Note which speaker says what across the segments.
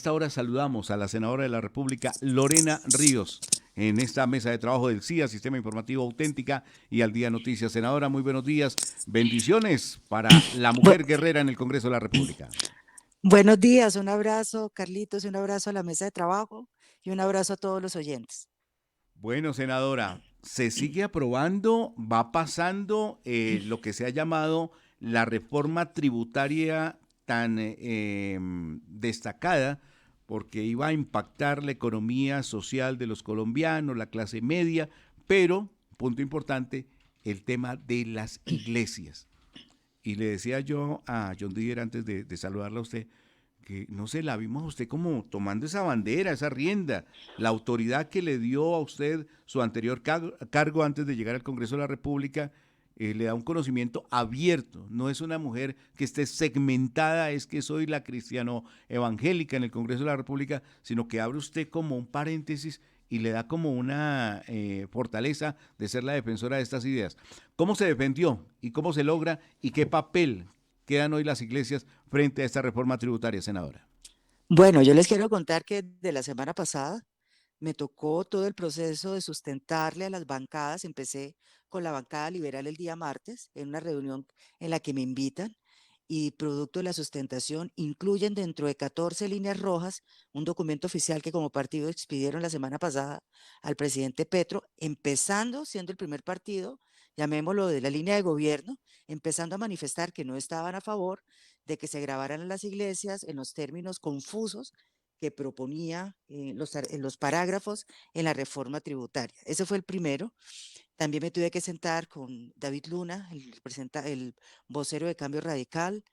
Speaker 1: Esta hora saludamos a la senadora de la República, Lorena Ríos, en esta mesa de trabajo del CIA, Sistema Informativo Auténtica, y al Día Noticias. Senadora, muy buenos días. Bendiciones para la
Speaker 2: Bu-
Speaker 1: mujer guerrera en el Congreso de la República.
Speaker 2: Buenos días, un abrazo, Carlitos, un abrazo a la mesa de trabajo y un abrazo a todos los oyentes.
Speaker 1: Bueno, senadora, se sigue aprobando, va pasando lo que se ha llamado la reforma tributaria tan destacada, porque iba a impactar la economía social de los colombianos, la clase media, pero, punto importante, el tema de las iglesias. Y le decía yo a John Didier antes de saludarla a usted, que no sé, la vimos a usted como tomando esa bandera, esa rienda, la autoridad que le dio a usted su anterior cargo antes de llegar al Congreso de la República, le da un conocimiento abierto, no es una mujer que esté segmentada, es que soy la cristiano evangélica en el Congreso de la República, sino que abre usted como un paréntesis y le da como una fortaleza de ser la defensora de estas ideas. ¿Cómo se defendió y cómo se logra y qué papel quedan hoy las iglesias frente a esta reforma tributaria, senadora?
Speaker 2: Bueno, yo les quiero contar que de la semana pasada me tocó todo el proceso de sustentarle a las bancadas. Empecé con la bancada liberal el día martes, en una reunión en la que me invitan y producto de la sustentación incluyen dentro de 14 líneas rojas un documento oficial que como partido expidieron la semana pasada al presidente Petro, empezando siendo el primer partido, llamémoslo de la línea de gobierno, empezando a manifestar que no estaban a favor de que se grabaran las iglesias en los términos confusos que proponía en los parágrafos en la reforma tributaria. Ese fue el primero. También me tuve que sentar con David Luna, el vocero de Cambio Radical,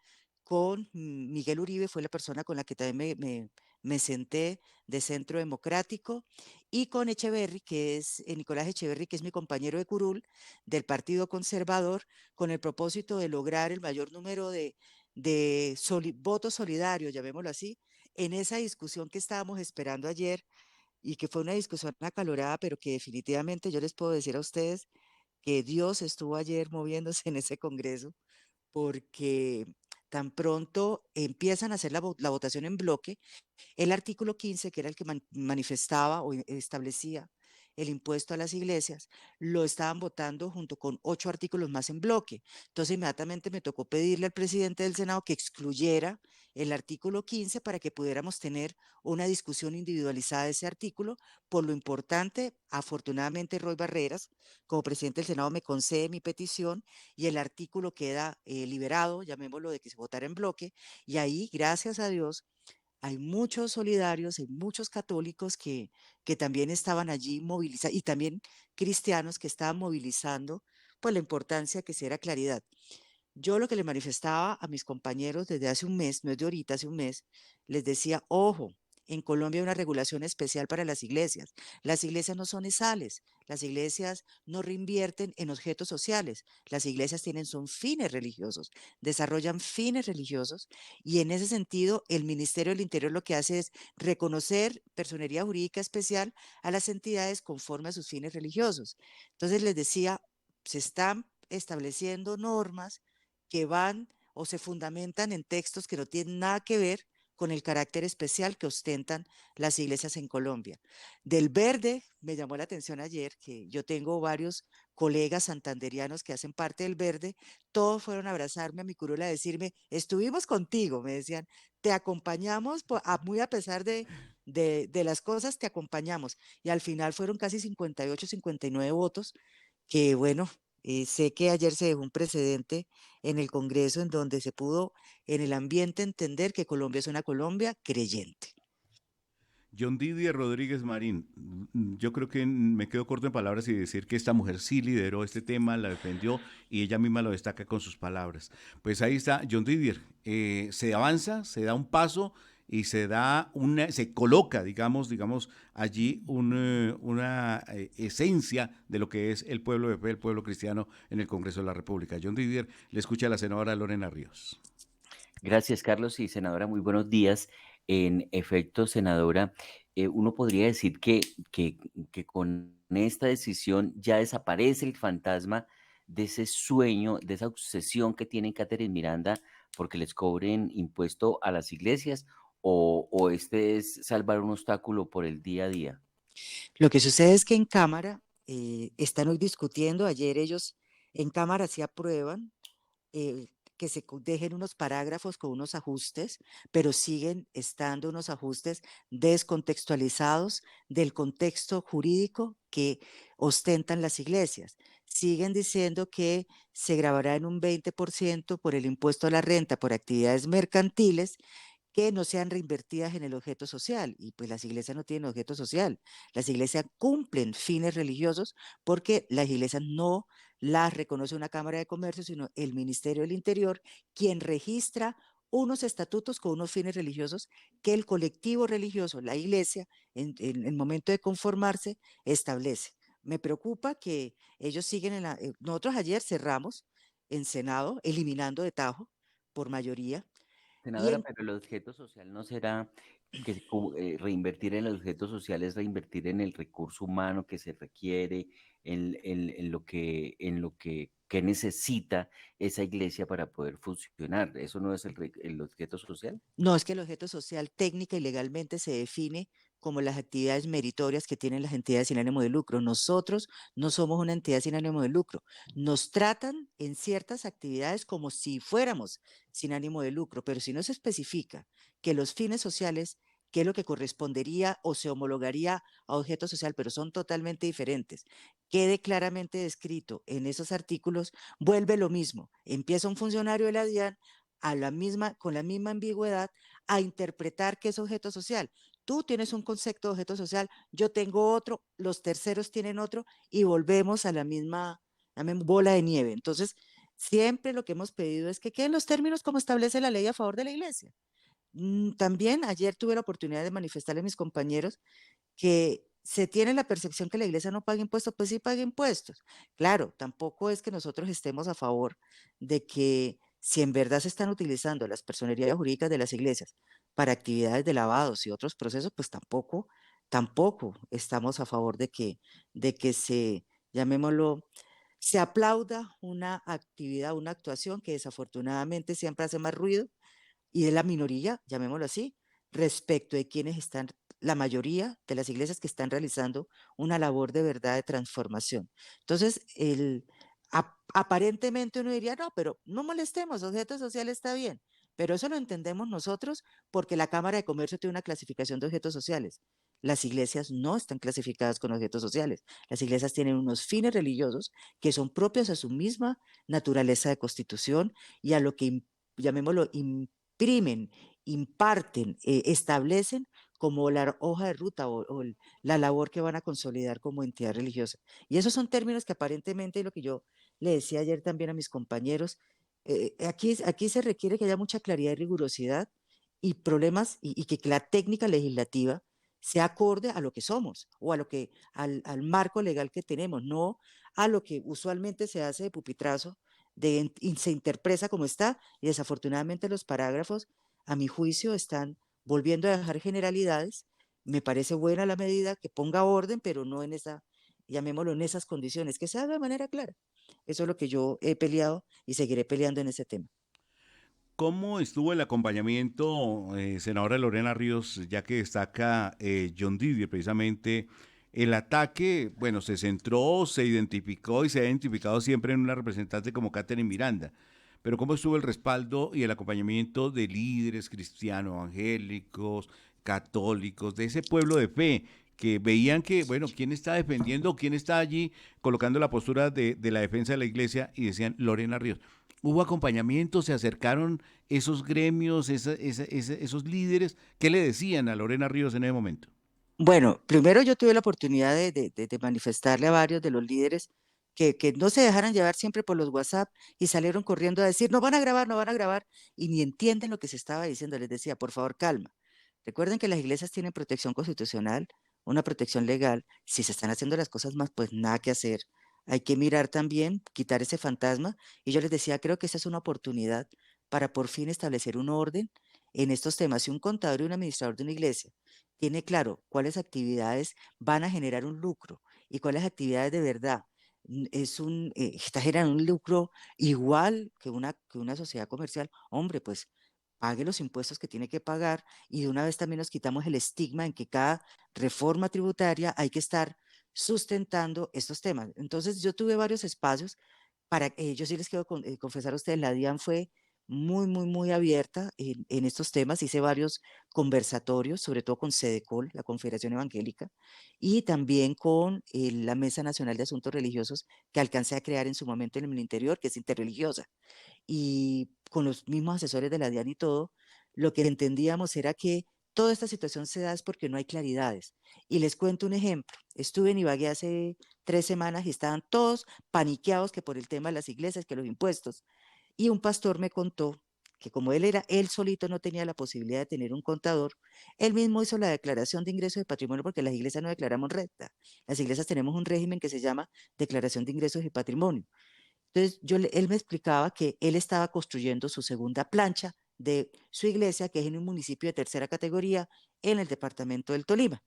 Speaker 2: con Miguel Uribe, fue la persona con la que también me senté de Centro Democrático, y con Echeverry, que es Nicolás Echeverry, que es mi compañero de curul del Partido Conservador, con el propósito de lograr el mayor número de votos solidarios, llamémoslo así, en esa discusión que estábamos esperando ayer y que fue una discusión acalorada, pero que definitivamente yo les puedo decir a ustedes que Dios estuvo ayer moviéndose en ese Congreso, porque tan pronto empiezan a hacer la votación en bloque, el artículo 15, que era el que manifestaba o establecía el impuesto a las iglesias, lo estaban votando junto con 8 artículos más en bloque. Entonces, inmediatamente me tocó pedirle al presidente del Senado que excluyera el artículo 15 para que pudiéramos tener una discusión individualizada de ese artículo. Por lo importante, afortunadamente, Roy Barreras, como presidente del Senado, me concede mi petición y el artículo queda liberado, llamémoslo, de que se votara en bloque. Y ahí, gracias a Dios, hay muchos solidarios, hay muchos católicos que también estaban allí movilizados y también cristianos que estaban movilizando pues la importancia que se era claridad. Yo lo que le manifestaba a mis compañeros desde hace un mes, no es de ahorita, hace un mes, les decía, ojo, en Colombia hay una regulación especial para las iglesias. Las iglesias no son esales, las iglesias no reinvierten en objetos sociales, las iglesias tienen son fines religiosos, desarrollan fines religiosos y en ese sentido el Ministerio del Interior lo que hace es reconocer personería jurídica especial a las entidades conforme a sus fines religiosos. Entonces les decía, se están estableciendo normas que van o se fundamentan en textos que no tienen nada que ver con el carácter especial que ostentan las iglesias en Colombia. Del verde, me llamó la atención ayer que yo tengo varios colegas santanderianos que hacen parte del verde, todos fueron a abrazarme a mi curula a decirme, estuvimos contigo, me decían, te acompañamos, muy a pesar de las cosas, te acompañamos. Y al final fueron casi 58, 59 votos, que bueno, sé que ayer se dejó un precedente en el Congreso en donde se pudo en el ambiente entender que Colombia es una Colombia creyente.
Speaker 1: John Didier Rodríguez Marín, yo creo que me quedo corto en palabras y decir que esta mujer sí lideró este tema, la defendió y ella misma lo destaca con sus palabras. Pues ahí está John Didier, se avanza, se da un paso y se coloca, digamos allí una esencia de lo que es el pueblo de fe, el pueblo cristiano en el Congreso de la República. John Didier, le escucha a la senadora Lorena Ríos.
Speaker 3: Gracias, Carlos y senadora, muy buenos días. En efecto, senadora, uno podría decir que, que con esta decisión ya desaparece el fantasma de ese sueño, de esa obsesión que tiene Catherine Miranda porque les cobren impuesto a las iglesias, o este es salvar un obstáculo por el día a día?
Speaker 2: Lo que sucede es que en Cámara están hoy discutiendo, ayer ellos en Cámara sí aprueban eh, que dejen unos parágrafos con unos ajustes, pero siguen estando unos ajustes descontextualizados del contexto jurídico que ostentan las iglesias. Siguen diciendo que se grabará en un 20% por el impuesto a la renta por actividades mercantiles que no sean reinvertidas en el objeto social. Y pues las iglesias no tienen objeto social. Las iglesias cumplen fines religiosos porque las iglesias no las reconoce una Cámara de Comercio, sino el Ministerio del Interior, quien registra unos estatutos con unos fines religiosos que el colectivo religioso, la iglesia, en el momento de conformarse, establece. Me preocupa que ellos siguen en la... nosotros ayer cerramos en Senado, eliminando de tajo por mayoría, y
Speaker 3: Senadora,
Speaker 2: en
Speaker 3: pero el objeto social no será que reinvertir en el objeto social es reinvertir en el recurso humano que se requiere, en lo que necesita esa iglesia para poder funcionar. ¿Eso no es el objeto social?
Speaker 2: No, es que el objeto social técnica y legalmente se define como las actividades meritorias que tienen las entidades sin ánimo de lucro. Nosotros no somos una entidad sin ánimo de lucro. Nos tratan en ciertas actividades como si fuéramos sin ánimo de lucro, pero si no se especifica que los fines sociales, que es lo que correspondería o se homologaría a objeto social, pero son totalmente diferentes, quede claramente descrito en esos artículos, vuelve lo mismo. Empieza un funcionario de la DIAN con la misma ambigüedad a interpretar qué es objeto social. Tú tienes un concepto de objeto social, yo tengo otro, los terceros tienen otro y volvemos a la misma bola de nieve. Entonces, siempre lo que hemos pedido es que queden los términos como establece la ley a favor de la iglesia. También ayer tuve la oportunidad de manifestarle a mis compañeros que se tiene la percepción que la iglesia no paga impuestos, pues sí paga impuestos. Claro, tampoco es que nosotros estemos a favor de que si en verdad se están utilizando las personerías jurídicas de las iglesias para actividades de lavados y otros procesos, pues tampoco estamos a favor de que llamémoslo, se aplauda una actividad, una actuación que desafortunadamente siempre hace más ruido y es la minoría, llamémoslo así, respecto de quienes están, la mayoría de las iglesias que están realizando una labor de verdad de transformación. Entonces, aparentemente uno diría, no, pero no molestemos, objeto social está bien, pero eso lo entendemos nosotros porque la Cámara de Comercio tiene una clasificación de objetos sociales. Las iglesias no están clasificadas con objetos sociales. Las iglesias tienen unos fines religiosos que son propios a su misma naturaleza de constitución y a lo que, llamémoslo, imprimen, imparten, establecen como la hoja de ruta la labor que van a consolidar como entidad religiosa. Y esos son términos que aparentemente, lo que yo le decía ayer también a mis compañeros, aquí se requiere que haya mucha claridad y rigurosidad y problemas y que la técnica legislativa sea acorde a lo que somos o a al marco legal que tenemos, no a lo que usualmente se hace de pupitrazo, y se interpreta como está, y desafortunadamente los parágrafos, a mi juicio, están volviendo a dejar generalidades. Me parece buena la medida que ponga orden, pero no en esa, llamémoslo, en esas condiciones, que se haga de manera clara. Eso es lo que yo he peleado y seguiré peleando en ese tema.
Speaker 1: ¿Cómo estuvo el acompañamiento, senadora Lorena Ríos, ya que destaca John Didier, precisamente el ataque, bueno, se centró, se identificó y se ha identificado siempre en una representante como Catherine Miranda, pero ¿cómo estuvo el respaldo y el acompañamiento de líderes cristianos, evangélicos, católicos, de ese pueblo de fe, que veían que, bueno, quién está defendiendo, quién está allí colocando la postura de la defensa de la iglesia y decían Lorena Ríos? ¿Hubo acompañamiento? ¿Se acercaron esos gremios, esos líderes? ¿Qué le decían a Lorena Ríos en ese momento?
Speaker 2: Bueno, primero yo tuve la oportunidad de manifestarle a varios de los líderes que no se dejaran llevar siempre por los WhatsApp y salieron corriendo a decir, no van a grabar, no van a grabar, y ni entienden lo que se estaba diciendo. Les decía, por favor, calma. Recuerden que las iglesias tienen protección constitucional, una protección legal. Si se están haciendo las cosas más, pues nada que hacer. Hay que mirar también, quitar ese fantasma. Y yo les decía, creo que esa es una oportunidad para por fin establecer un orden en estos temas. Si un contador y un administrador de una iglesia tiene claro cuáles actividades van a generar un lucro y cuáles actividades de verdad está generando un lucro igual que una sociedad comercial, hombre, pues pague los impuestos que tiene que pagar y de una vez también nos quitamos el estigma en que cada reforma tributaria hay que estar sustentando estos temas. Entonces yo tuve varios espacios para, yo sí les quiero confesar a ustedes, la DIAN fue muy abierta en estos temas. Hice varios conversatorios, sobre todo con SEDECOL, la Confederación Evangélica, y también con la Mesa Nacional de Asuntos Religiosos que alcancé a crear en su momento en el interior, que es interreligiosa. Y con los mismos asesores de la DIAN y todo, lo que entendíamos era que toda esta situación se da es porque no hay claridades. Y les cuento un ejemplo. Estuve en Ibagué hace 3 semanas y estaban todos paniqueados que por el tema de las iglesias, que los impuestos. Y un pastor me contó que como él solito no tenía la posibilidad de tener un contador, él mismo hizo la declaración de ingresos de patrimonio porque las iglesias no declaramos renta. Las iglesias tenemos un régimen que se llama declaración de ingresos y patrimonio. Entonces, él me explicaba que él estaba construyendo su segunda plancha de su iglesia, que es en un municipio de tercera categoría en el departamento del Tolima.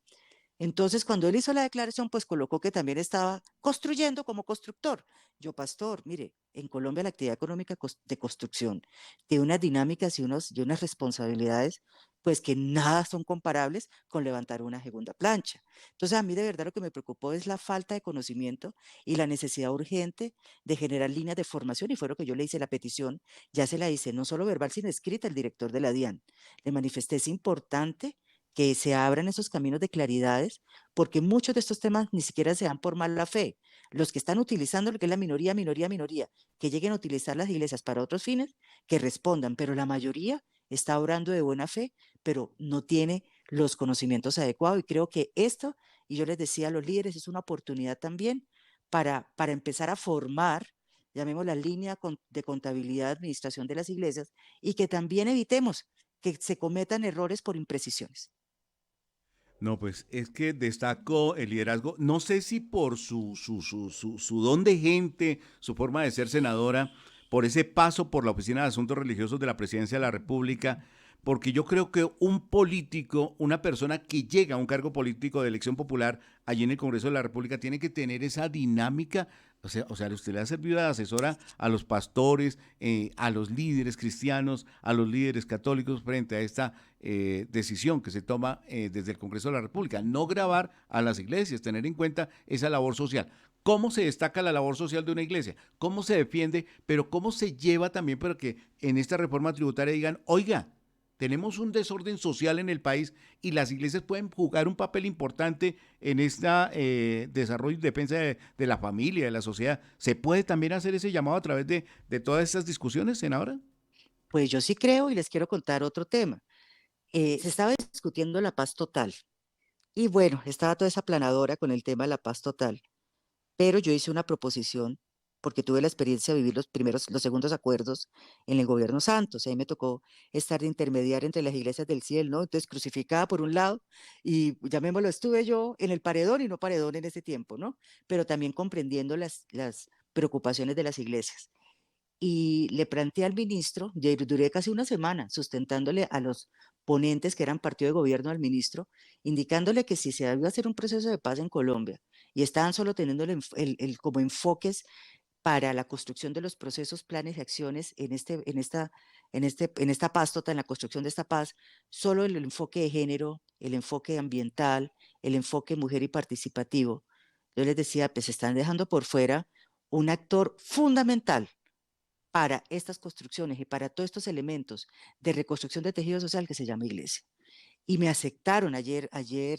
Speaker 2: Entonces, cuando él hizo la declaración, pues colocó que también estaba construyendo como constructor. Yo, pastor, mire, en Colombia la actividad económica de construcción tiene unas dinámicas y unas responsabilidades, pues que nada son comparables con levantar una segunda plancha. Entonces, a mí de verdad lo que me preocupó es la falta de conocimiento y la necesidad urgente de generar líneas de formación, y fue lo que yo le hice la petición, ya se la hice, no solo verbal, sino escrita al director de la DIAN. Le manifesté, es importante que se abran esos caminos de claridades, porque muchos de estos temas ni siquiera se dan por mala fe. Los que están utilizando lo que es la minoría, que lleguen a utilizar las iglesias para otros fines, que respondan, pero la mayoría está obrando de buena fe, pero no tiene los conocimientos adecuados. Y creo que esto, y yo les decía a los líderes, es una oportunidad también para empezar a formar, llamemos la línea de contabilidad, administración de las iglesias, y que también evitemos que se cometan errores por imprecisiones.
Speaker 1: No, pues es que destaco el liderazgo, no sé si por su don de gente, su forma de ser senadora, por ese paso por la Oficina de Asuntos Religiosos de la Presidencia de la República, porque yo creo que un político, una persona que llega a un cargo político de elección popular allí en el Congreso de la República, tiene que tener esa dinámica. O sea, usted le ha servido de asesora a los pastores, a los líderes cristianos, a los líderes católicos frente a esta decisión que se toma desde el Congreso de la República. No grabar a las iglesias, tener en cuenta esa labor social. ¿Cómo se destaca la labor social de una iglesia? ¿Cómo se defiende? Pero ¿cómo se lleva también para que en esta reforma tributaria digan, oiga, tenemos un desorden social en el país y las iglesias pueden jugar un papel importante en este desarrollo y defensa de la familia, de la sociedad? ¿Se puede también hacer ese llamado a través de todas estas discusiones, senadora?
Speaker 2: Pues yo sí creo y les quiero contar otro tema. Se estaba discutiendo la paz total y bueno, estaba toda esa planadora con el tema de la paz total, pero yo hice una proposición porque tuve la experiencia de vivir los segundos acuerdos en el gobierno Santos. Ahí me tocó estar de intermediaria entre las iglesias del cielo, ¿no? Entonces crucificada por un lado y llamémoslo, estuve yo en el paredón y no paredón en ese tiempo, ¿no? Pero también comprendiendo las preocupaciones de las iglesias. Y le planteé al ministro, duré casi una semana sustentándole a los ponentes que eran partido de gobierno al ministro, indicándole que si se iba a hacer un proceso de paz en Colombia y estaban solo teniendo como enfoques para la construcción de los procesos, planes y acciones en esta paz total, en la construcción de esta paz, solo el enfoque de género, el enfoque ambiental, el enfoque mujer y participativo. Yo les decía, pues están dejando por fuera un actor fundamental para estas construcciones y para todos estos elementos de reconstrucción de tejido social que se llama iglesia. Y me aceptaron ayer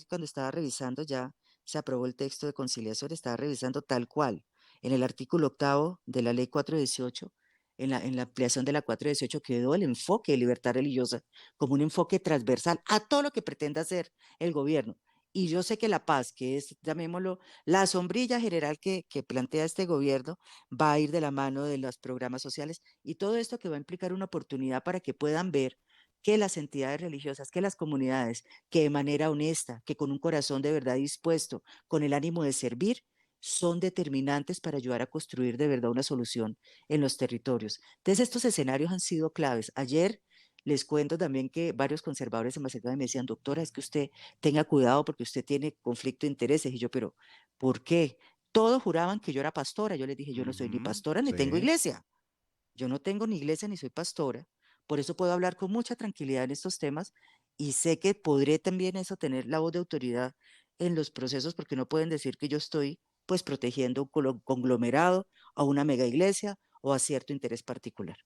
Speaker 2: cuando estaba revisando, ya se aprobó el texto de conciliación, estaba revisando tal cual, en el artículo 8 de la ley 418, en la ampliación de la 418 quedó el enfoque de libertad religiosa como un enfoque transversal a todo lo que pretenda hacer el gobierno. Y yo sé que la paz, que es, llamémoslo, la sombrilla general que plantea este gobierno, va a ir de la mano de los programas sociales y todo esto que va a implicar una oportunidad para que puedan ver que las entidades religiosas, que las comunidades, que de manera honesta, que con un corazón de verdad dispuesto, con el ánimo de servir, son determinantes para ayudar a construir de verdad una solución en los territorios. Entonces, estos escenarios han sido claves. Ayer les cuento también que varios conservadores en Macedonia me decían, doctora, es que usted tenga cuidado porque usted tiene conflicto de intereses. Y yo, pero ¿por qué? Todos juraban que yo era pastora. Yo les dije, yo no soy ni
Speaker 1: Ujú,
Speaker 2: pastora ni tengo
Speaker 1: sí.
Speaker 2: iglesia. Yo no tengo ni iglesia ni soy pastora, Por eso puedo hablar con mucha tranquilidad en estos temas y sé que podré también eso tener la voz de autoridad en los procesos porque no pueden decir que yo estoy pues protegiendo un conglomerado a una mega iglesia o a cierto interés particular.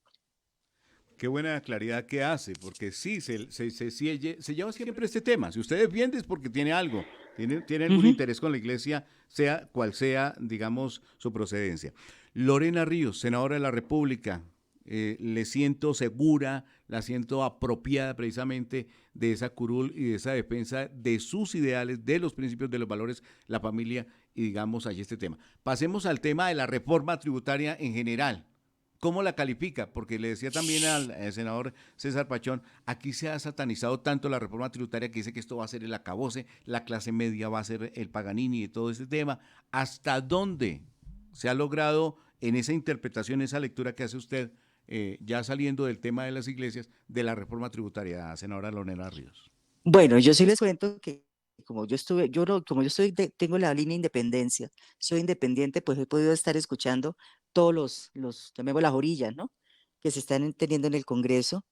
Speaker 1: Qué buena claridad que hace, porque sí, se lleva siempre este tema. Si usted defiende es porque tiene algo, tiene algún
Speaker 2: Ujú.
Speaker 1: interés con la iglesia, sea cual sea, digamos, su procedencia. Lorena Ríos, senadora de la República, le siento segura, la siento apropiada precisamente de esa curul y de esa defensa de sus ideales, de los principios, de los valores, la familia y digamos allí este tema. Pasemos al tema de la reforma tributaria en general. ¿Cómo la califica? Porque le decía también al senador César Pachón, aquí se ha satanizado tanto la reforma tributaria que dice que esto va a ser el acabose, la clase media va a ser el Paganini y todo ese tema. ¿Hasta dónde se ha logrado en esa interpretación, esa lectura que hace usted, ya saliendo del tema de las iglesias, de la reforma tributaria, senadora Lorena Ríos?
Speaker 2: Bueno, yo sí les cuento que como yo estuve, yo no, como yo estoy, tengo la línea de independencia, soy independiente, pues he podido estar escuchando todos llamémoslo las orillas, ¿no? Que se están teniendo en el Congreso.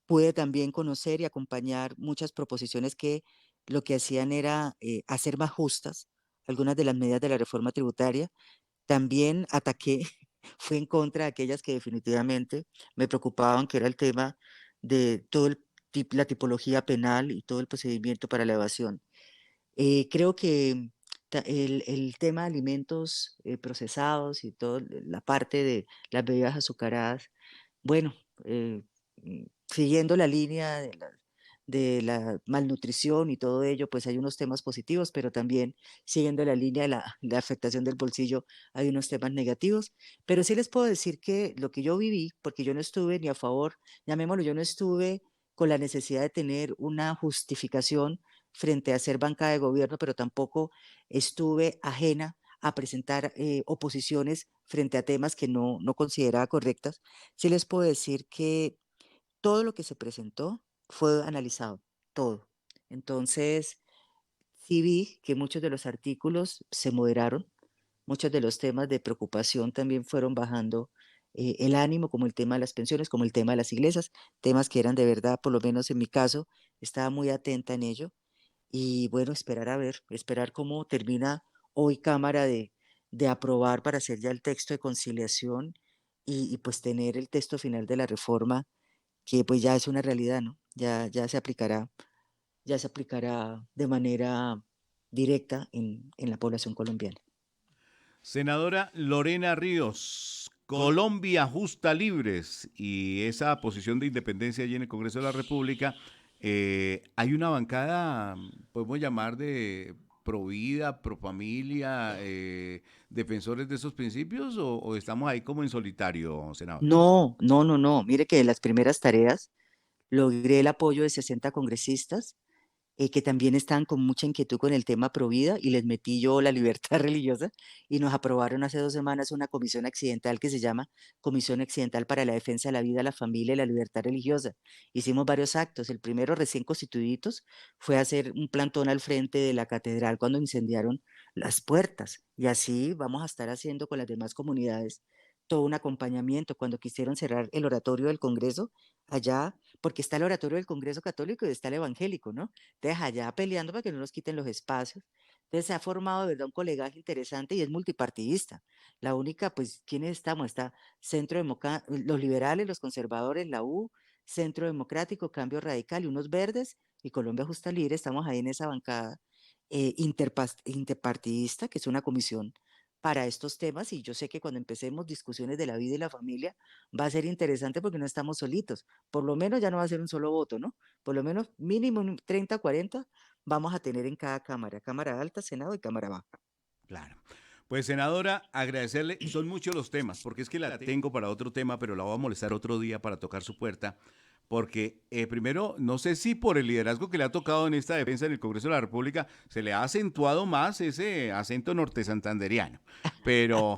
Speaker 2: Pude también conocer y acompañar muchas proposiciones que lo que hacían era hacer más justas algunas de las medidas de la reforma tributaria. También ataqué, fui en contra de aquellas que definitivamente me preocupaban, que era el tema de todo la tipología penal y todo el procedimiento para la evasión. Creo que el tema de alimentos procesados y toda la parte de las bebidas azucaradas, bueno, eh, siguiendo la línea de la malnutrición y todo ello, pues hay unos temas positivos, pero también siguiendo la línea de la afectación del bolsillo, hay unos temas negativos. Pero sí les puedo decir que lo que yo viví, porque yo no estuve ni a favor, llamémoslo, yo no estuve con la necesidad de tener una justificación frente a ser bancada de gobierno, pero tampoco estuve ajena a presentar oposiciones frente a temas que no consideraba correctas. Sí les puedo decir que todo lo que se presentó fue analizado, todo. Entonces, sí vi que muchos de los artículos se moderaron, muchos de los temas de preocupación también fueron bajando el ánimo, como el tema de las pensiones, como el tema de las iglesias, temas que eran de verdad, por lo menos en mi caso, estaba muy atenta en ello. Y bueno, esperar a ver, esperar cómo termina hoy Cámara de aprobar para hacer ya el texto de conciliación y pues tener el texto final de la reforma que pues ya es una realidad, ¿no? Ya se aplicará de manera directa en la población colombiana.
Speaker 1: Senadora Lorena Ríos, Colombia Justa Libres y esa posición de independencia allí en el Congreso de la República, hay una bancada, podemos llamar de pro vida, pro familia, defensores de esos principios o estamos ahí como en solitario, senadora?
Speaker 2: No, no, no, no. Mire que de las primeras tareas logré el apoyo de 60 congresistas que también están con mucha inquietud con el tema Provida y les metí yo la libertad religiosa y nos aprobaron hace 2 semanas una comisión accidental que se llama Comisión Accidental para la Defensa de la Vida, la Familia y la Libertad Religiosa. Hicimos varios actos. El primero, recién constituidos, fue hacer un plantón al frente de la catedral cuando incendiaron las puertas. Y así vamos a estar haciendo con las demás comunidades todo un acompañamiento. Cuando quisieron cerrar el oratorio del Congreso, allá, porque está el oratorio del Congreso Católico y está el evangélico, ¿no? Entonces, allá peleando para que no nos quiten los espacios. Entonces, se ha formado de verdad un colegaje interesante y es multipartidista. La única, pues, ¿quiénes estamos? Está Centro Democrático, los liberales, los conservadores, la U, Centro Democrático, Cambio Radical y unos verdes y Colombia Justa Libre. Estamos ahí en esa bancada interpartidista, que es una comisión para estos temas y yo sé que cuando empecemos discusiones de la vida y la familia va a ser interesante porque no estamos solitos. Por lo menos ya no va a ser un solo voto, ¿no? Por lo menos mínimo 30, 40 vamos a tener en cada cámara, Cámara Alta, Senado y Cámara Baja.
Speaker 1: Claro. Pues senadora, agradecerle, son muchos los temas, porque es que la tengo para otro tema, pero la voy a molestar otro día para tocar su puerta, porque primero, no sé si por el liderazgo que le ha tocado en esta defensa en el Congreso de la República, se le ha acentuado más ese acento norte santanderiano, pero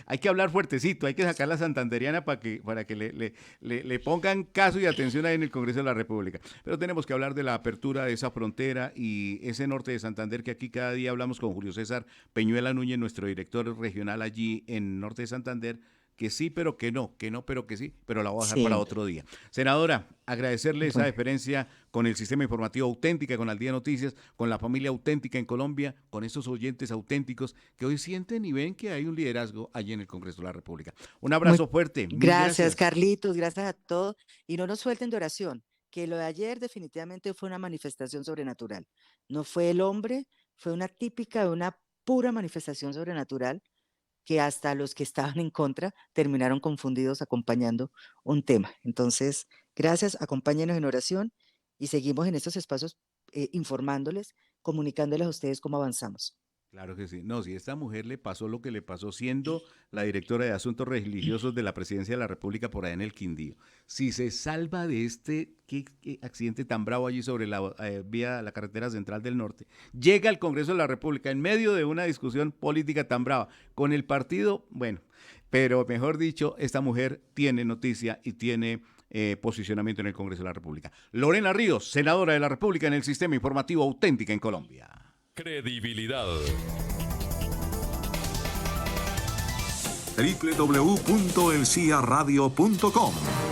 Speaker 1: hay que hablar fuertecito, hay que sacar la santanderiana para que le pongan caso y atención ahí en el Congreso de la República. Pero tenemos que hablar de la apertura de esa frontera y ese norte de Santander que aquí cada día hablamos con Julio César Peñuela Núñez, nuestro director regional allí en Norte de Santander, que sí, pero que no, pero que sí, pero la voy a dejar
Speaker 2: Sí.
Speaker 1: para otro día. Senadora, agradecerle esa
Speaker 2: Bueno.
Speaker 1: deferencia con el sistema informativo auténtica, con Al Día Noticias, con la familia auténtica en Colombia, con esos oyentes auténticos que hoy sienten y ven que hay un liderazgo allí en el Congreso de la República. Un
Speaker 2: Muy
Speaker 1: abrazo fuerte, mil
Speaker 2: gracias,
Speaker 1: gracias.
Speaker 2: Carlitos, gracias a todos. Y no nos suelten de oración, que lo de ayer definitivamente fue una manifestación sobrenatural. No fue el hombre, fue una pura manifestación sobrenatural que hasta los que estaban en contra terminaron confundidos acompañando un tema. Entonces, gracias, acompáñenos en oración y seguimos en estos espacios informándoles, comunicándoles a ustedes cómo avanzamos.
Speaker 1: Claro que sí. No, si a esta mujer le pasó lo que le pasó siendo la directora de Asuntos Religiosos de la Presidencia de la República por allá en el Quindío, si se salva de este qué accidente tan bravo allí sobre la vía, la carretera central del norte, llega al Congreso de la República en medio de una discusión política tan brava con el partido, bueno, pero mejor dicho, esta mujer tiene noticia y tiene posicionamiento en el Congreso de la República. Lorena Ríos, senadora de la República en el Sistema Informativo Auténtica en Colombia.
Speaker 4: Credibilidad.
Speaker 5: www.elciaradio.com